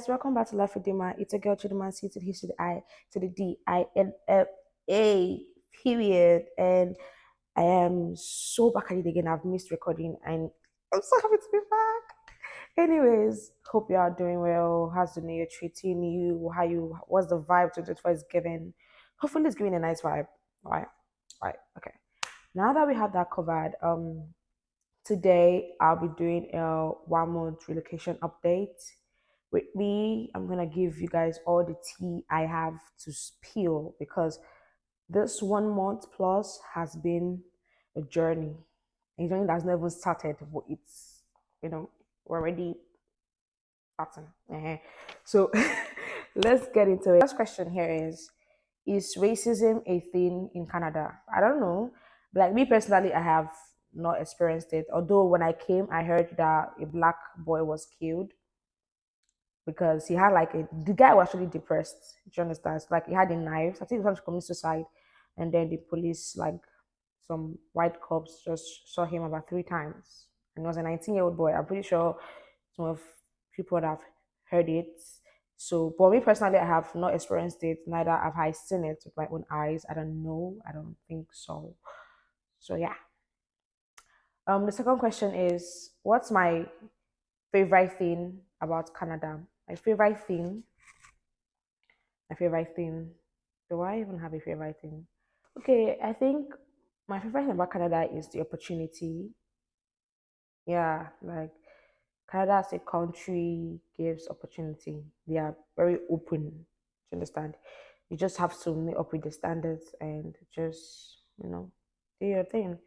guys, welcome back to Life with Dima. It's a girl to the man, C to the H to the I to the DINFA period. And I am so back at it again. I've missed recording and I'm so happy to be back. Anyways, hope you are doing well. How's the new year treating you? What's the vibe 2024 is giving? Hopefully it's giving a nice vibe. Right, okay. Now that we have that covered, today I'll be doing a 1 month relocation update. With me, I'm gonna give you guys all the tea I have to spill because this 1 month plus has been a journey that's never started, but it's we're already starting. So let's get into it. First question here is racism a thing in Canada? I don't know. Like me personally, I have not experienced it. Although when I came, I heard that a black boy was killed because he had the guy was actually depressed. Do you understand? So, like he had a knife. I think he was trying to commit suicide, and then the police, like some white cops, just saw him about 3 times. And he was a 19-year-old boy. I'm pretty sure some of people that have heard it. So, but me personally, I have not experienced it. Neither have I seen it with my own eyes. I don't know. I don't think so. So yeah. The second question is, what's my favorite thing about Canada? My favorite thing. My favorite thing. Do I even have a favorite thing? Okay, I think my favorite thing about Canada is the opportunity. Yeah, like Canada as a country gives opportunity. They are very open. Do you understand? You just have to meet up with the standards and just, do your thing.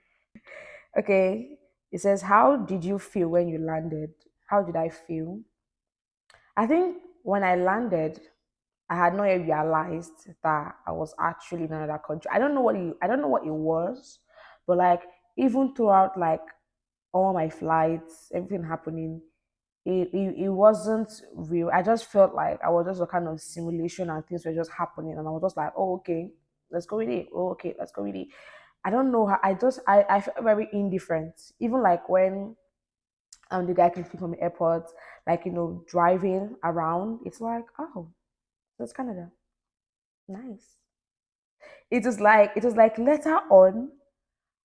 Okay. It says, how did you feel when you landed? How did I feel? I think when I landed, I had not yet realized that I was actually in another country. I don't know what it was, but like even throughout like all my flights, everything happening, it wasn't real. I just felt like I was just a kind of simulation and things were just happening, and I was just like, oh okay, let's go with it. Oh okay, let's go with it. I don't know how I felt very indifferent. Even like when the guy came to pick from the airport, like driving around, it's like, oh, that's Canada. Nice. It was like later on,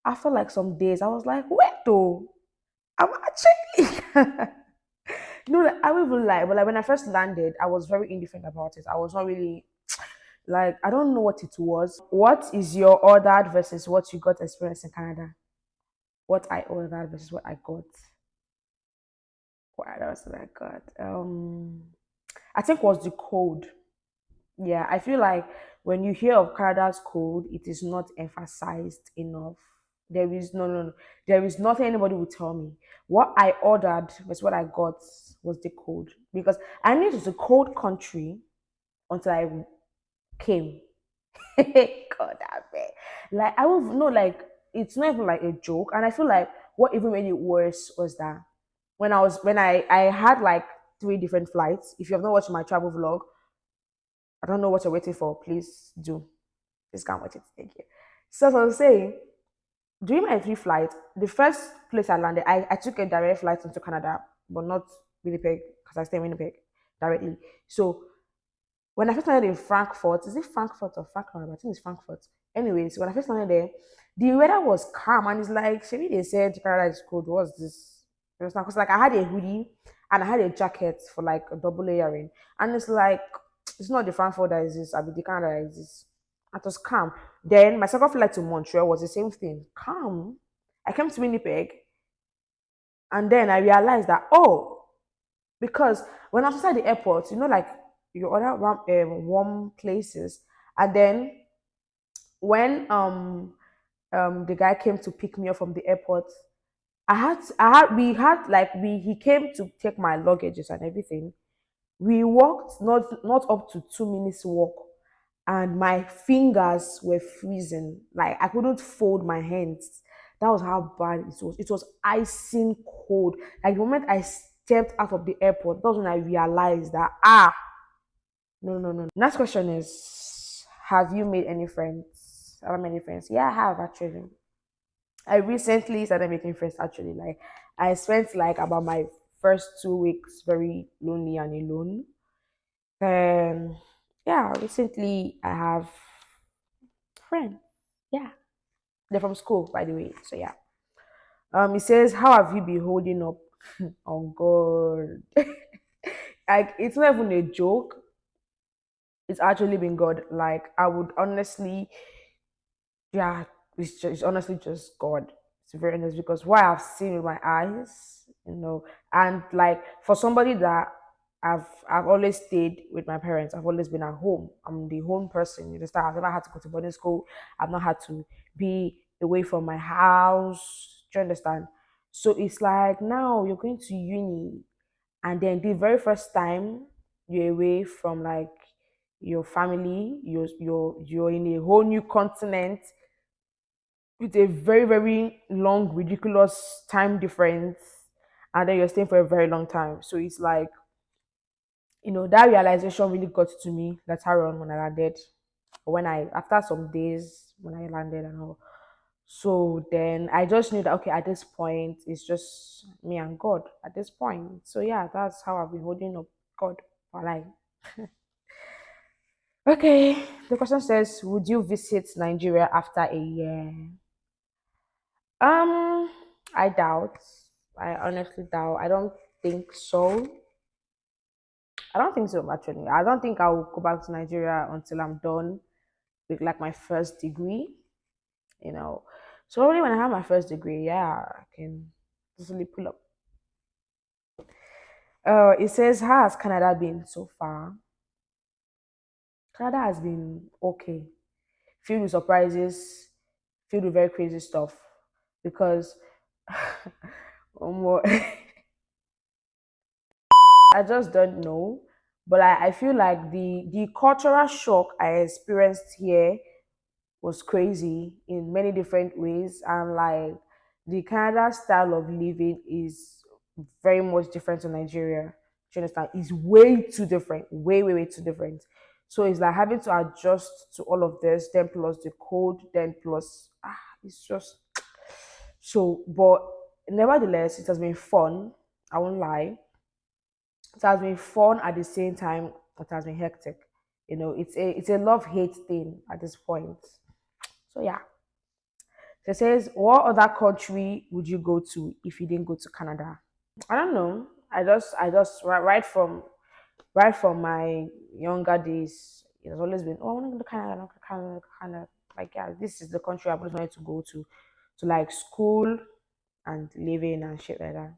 after like some days, I was like, wait though, I'm actually no, like, I will even lie, but like when I first landed, I was very indifferent about it. I was not really like I don't know what it was. What is your ordered versus what you got experience in Canada? What I ordered versus what I got. What else did I got? I think was the cold. Yeah, I feel like when you hear of Canada's cold, it is not emphasized enough. There is no. There is nothing anybody will tell me. What I ordered was what I got was the cold because I knew it was a cold country until I came. God, I bet. Like I will know, like it's not even like a joke, and I feel like what even made it worse was that when I had like 3 different flights. If you have not watched my travel vlog, I don't know what you're waiting for. Please do. Please can't watch it. Thank you. So as I was saying, during my 3 flights, the first place I landed, I took a direct flight into Canada, but not Winnipeg because I stay in Winnipeg directly. So when I first landed in Frankfurt, is it Frankfurt or Frankfurt? I think it's Frankfurt. Anyways, when I first landed there, the weather was calm and it's like, maybe they said Canada is cold. What's this? Because like I had a hoodie and I had a jacket for like a double layering. And it's like, it's not the Frankfurt that is this, I mean the Canada that is this. It was calm. Then my second flight to Montreal was the same thing. Calm. I came to Winnipeg and then I realized that, oh, because when I was inside the airport, like your other warm places, and then when the guy came to pick me up from the airport, we had like he came to take my luggages and everything. We walked not up to 2 minutes walk, and my fingers were freezing. Like I couldn't fold my hands. That was how bad it was. It was icing cold. Like the moment I stepped out of the airport, that was when I realized that no, no, no. Next question is, have you made any friends? Have I made any friends? Yeah, I have actually. I recently started making friends actually. I spent like about my first 2 weeks very lonely and alone. And yeah, recently I have friends. Yeah, they're from school, by the way. So yeah. It says, "How have you been holding up?" Oh God, like it's not even a joke. It's actually been God. Like I would honestly, yeah, it's honestly just God. It's very honest because what I've seen with my eyes, and like for somebody that I've always stayed with my parents. I've always been at home. I'm the home person. You understand? I've never had to go to boarding school. I've not had to be away from my house. Do you understand? So it's like now you're going to uni, and then the very first time you're away from like your family, you're in a whole new continent with a very very long ridiculous time difference, and then you're staying for a very long time. So it's like that realization really got to me later on when I landed, when I after some days when I landed and all. So then I just knew that okay, at this point it's just me and God at this point. So yeah, that's how I've been holding up God for life. Okay, the question says, would you visit Nigeria after a year? Um, I doubt. I honestly doubt. I don't think so. I don't think so actually. I don't think I will go back to Nigeria until I'm done with like my first degree, you know. So only when I have my first degree, yeah, I can easily pull up. It says, how has Canada been so far? Canada has been okay. Filled with surprises, filled with very crazy stuff. Because um, I just don't know. But I feel like the cultural shock I experienced here was crazy in many different ways. And like the Canada style of living is very much different to Nigeria. Do you understand? It's way too different. Way, way, way too different. So it's like having to adjust to all of this, then plus the code, then plus it's just so but nevertheless it has been fun. I won't lie. It has been fun at the same time. It has been hectic. It's a love hate thing at this point. So yeah. So it says, what other country would you go to if you didn't go to Canada? I don't know. I just right from my younger days, it has always been, oh, I want to go to Canada, I want to go to Canada, I want to go to Canada. Like, yeah, this is the country I've always wanted to go to like school and living and shit like that.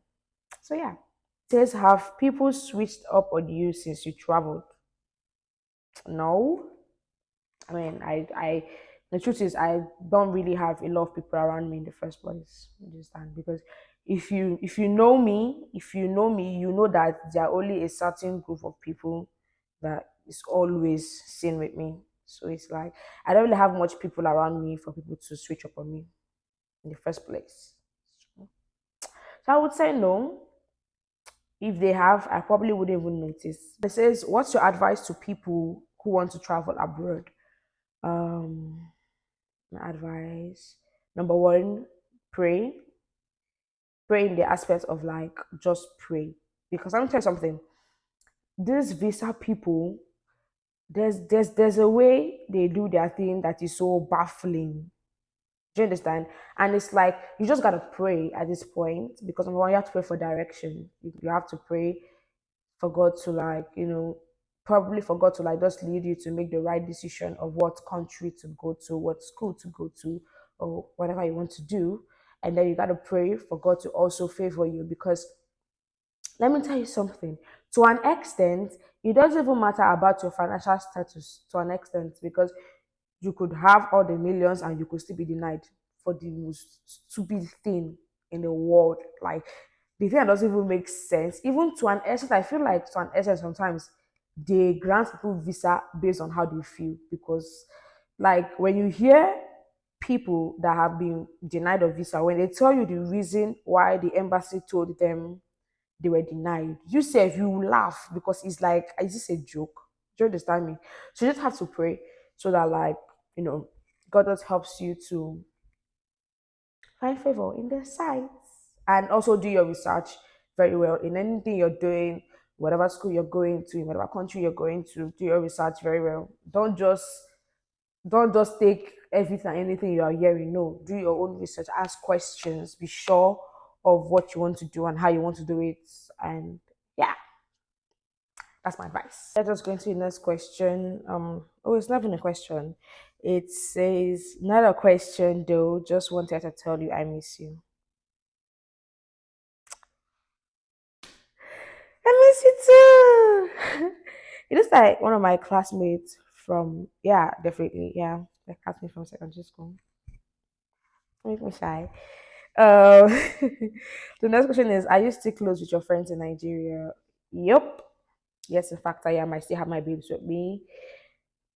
So yeah. It says, have people switched up on you since you traveled? No. I mean, the truth is, I don't really have a lot of people around me in the first place. You understand? Because if you know me, you know that there are only a certain group of people that is always seen with me. So it's like I don't really have much people around me for people to switch up on me in the first place. So I would say no. If they have, I probably wouldn't even notice. It says, what's your advice to people who want to travel abroad? Um, my advice, number one, pray. Pray in the aspect of like just pray. Because I'm gonna tell you something. These visa people, there's a way they do their thing that is so baffling. Do you understand? And it's like you just gotta pray at this point because number one, you have to pray for direction. You have to pray for God to like, probably for God to like just lead you to make the right decision of what country to go to, what school to go to, or whatever you want to do. And then you got to pray for God to also favor you because let me tell you something. To an extent, it doesn't even matter about your financial status to an extent because you could have all the millions and you could still be denied for the most stupid thing in the world. Like the thing that doesn't even make sense. Even to an extent, I feel like to an extent sometimes they grant people visa based on how they feel because like when you hear people that have been denied a visa, when they tell you the reason why the embassy told them they were denied. You say if you laugh because it's like, is this a joke? Do you understand me? So you just have to pray so that like, God just helps you to find favor in their sights. And also do your research very well in anything you're doing. whatever school you're going to, in whatever country you're going to, do your research very well. Don't just take everything anything you are hearing. No, do your own research, ask questions, be sure of what you want to do and how you want to do it. And yeah, that's my advice. Let us go into the next question. Oh, it's not even a question. It says not a question though, just wanted to tell you I miss you. I miss you too. It is like one of my classmates from, yeah, definitely, yeah, the classmate from secondary school. Make me shy. Um, the next question is: are you still close with your friends in Nigeria? Yep. Yes, in fact, I am. I still have my babes with me.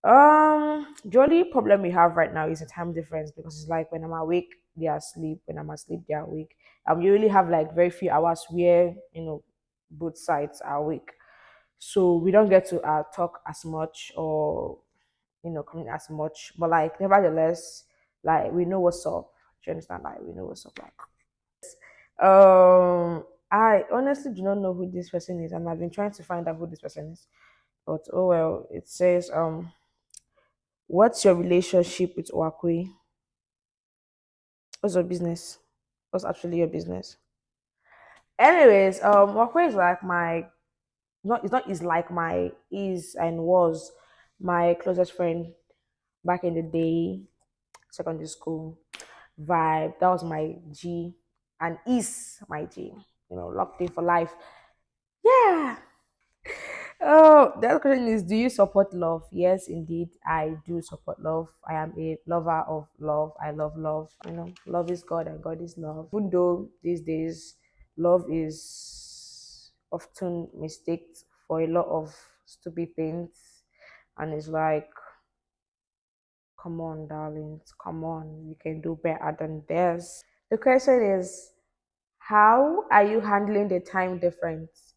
The only problem we have right now is the time difference because it's like when I'm awake, they are asleep. When I'm asleep, they are awake. You really have like very few hours where both sides are awake, so we don't get to talk as much or communicate as much. But like, nevertheless, like we know what's up. Do you understand? Like we know what's up. Like, I honestly do not know who this person is, and I've been trying to find out who this person is. But oh well, it says what's your relationship with Wakui? What's your business? What's actually your business? Anyways, Wakui is like my not it's not is like my is and was my closest friend back in the day, secondary school vibe. That was my G and is my G. Locked in for life. Yeah. Oh, the other question is: do you support love? Yes, indeed, I do support love. I am a lover of love. I love love. Love is God and God is love. Even though these days love is often mistaken for a lot of stupid things, and it's like, come on, darlings, come on, you can do better than this. The question is: how are you handling the time difference?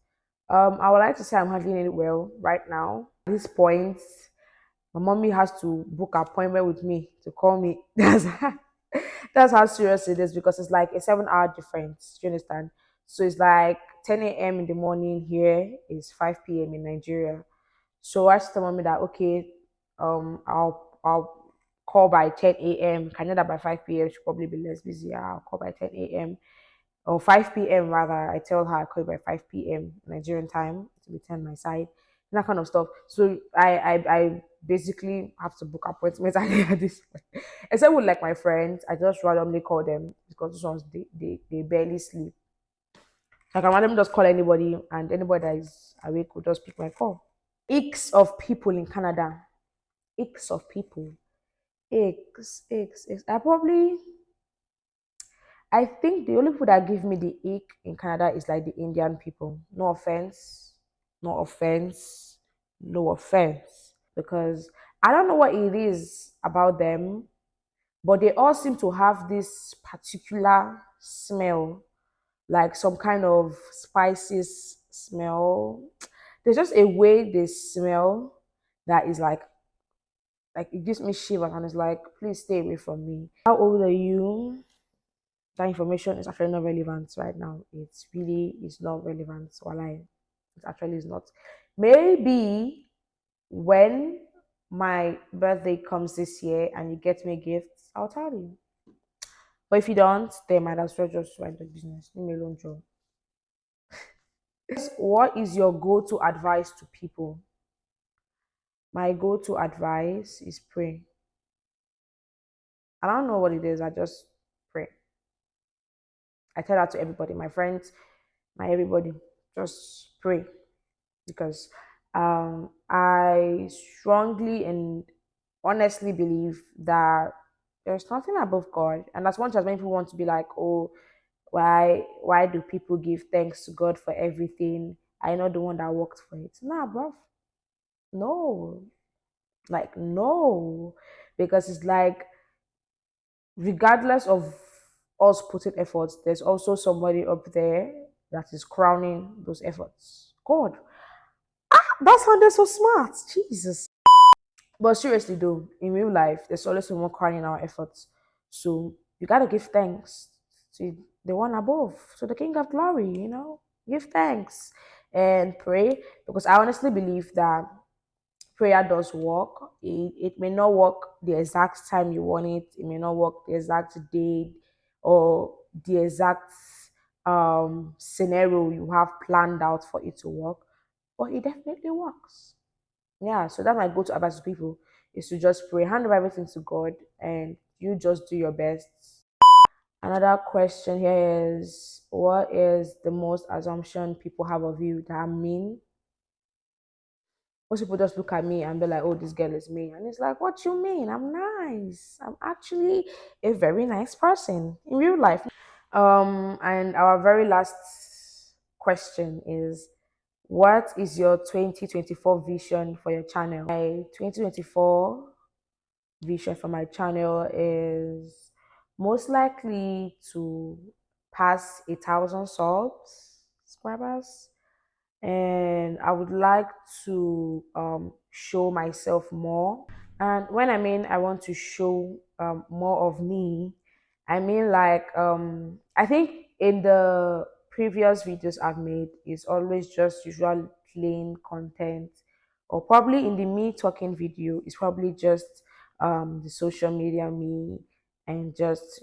I would like to say I'm handling it well right now. At this point, my mommy has to book an appointment with me to call me. That's how serious it is because it's like a 7 hour difference. Do you understand? So it's like 10 a.m. in the morning here is 5 p.m. in Nigeria. So I just tell mommy that okay, I'll call by 10 a.m. Canada by 5 p.m. She'll probably be less busy. I'll call by 10 a.m. or 5 p.m. rather. I tell her I call by 5 p.m. Nigerian time to be 10 my side, that kind of stuff. So I basically have to book appointments at this point. Except with like my friends, I just randomly call them because those ones they barely sleep. Like I randomly just call anybody and anybody that is awake will just pick my call. X of people in Canada. X of people. X. I think the only people that give me the ick in Canada is like the Indian people. No offense, no offense, no offense. Because I don't know what it is about them, but they all seem to have this particular smell, like some kind of spices smell. There's just a way they smell that is like it gives me shivers and it's like, please stay away from me. How old are you? That information is actually not relevant right now. It's really is not relevant. While it actually is not. Maybe when my birthday comes this year and you get me gifts, I'll tell you. But if you don't, they might as well just write the business. Leave me alone, Joe. What is your go-to advice to people? My go-to advice is pray. I don't know what it is. I just pray. I tell that to everybody, my friends, my everybody. Just pray because I strongly and honestly believe that there's nothing above God, and as much as many people want to be like, oh, why do people give thanks to God for everything? I know the one that worked for it. Nah, bro, no, like no, because it's like regardless of us putting efforts, there's also somebody up there that is crowning those efforts. God, that sounded so smart. Jesus. But seriously, though, in real life, there's always someone crying our efforts. So you gotta give thanks to the one above, to the King of Glory. Give thanks. and pray, because I honestly believe that prayer does work. It may not work the exact time you want it. It may not work the exact day or the exact scenario you have planned out for it to work, but it definitely works. Yeah, so that my go-to advice to people is to just pray, hand over everything to God, and you just do your best. Another question here is, what is the most assumption people have of you that are mean? Most people just look at me and be like, oh, this girl is mean. And it's like, what you mean? I'm nice. I'm actually a very nice person in real life. And our very last question is, what is your 2024 vision for your channel? My 2024 vision for my channel is most likely to pass 1,000 subscribers, and I would like to show myself more. And when I mean I want to show more of me, I mean like I think in the previous videos I've made is always just usual plain content, or probably in the me talking video is probably just the social media me, and just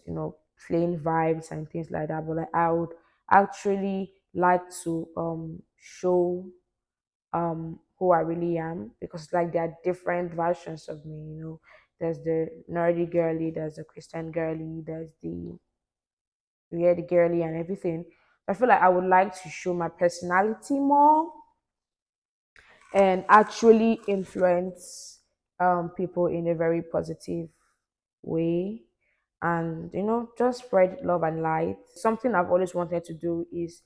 plain vibes and things like that. But like I would actually like to show who I really am, because like there are different versions of me. There's the nerdy girly, there's the Christian girly, there's the weird girly and everything. I feel like I would like to show my personality more and actually influence people in a very positive way, and just spread love and light. Something I've always wanted to do is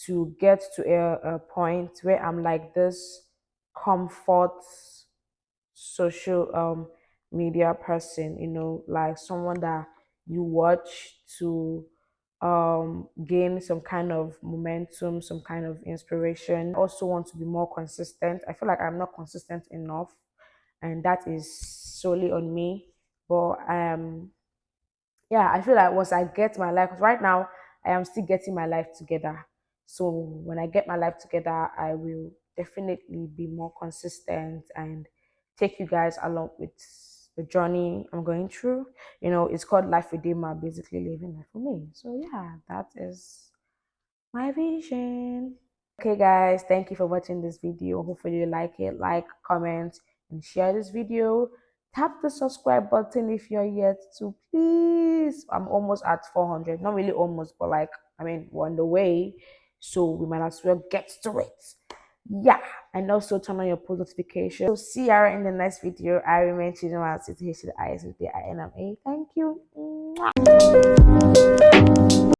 to get to a point where I'm like this comfort social media person, like someone that you watch to gain some kind of momentum, some kind of inspiration. I also want to be more consistent. I feel like I'm not consistent enough, and that is solely on me. But yeah, I feel like once I get my life, 'cause right now I am still getting my life together. So when I get my life together, I will definitely be more consistent and take you guys along with the journey I'm going through. It's called Life Redeemer, basically living life for me. So yeah, that is my vision. Okay, guys, thank you for watching this video. Hopefully you like it. Like, comment, and share this video. Tap the subscribe button if you're yet to, please. I'm almost at 400. Not really almost, but like, I mean, we're on the way. So we might as well get to it. Yeah. And also turn on your post notifications. So see you in the next video. I remain Chidinma, City, the eyes with the INMA. Thank you. Mwah.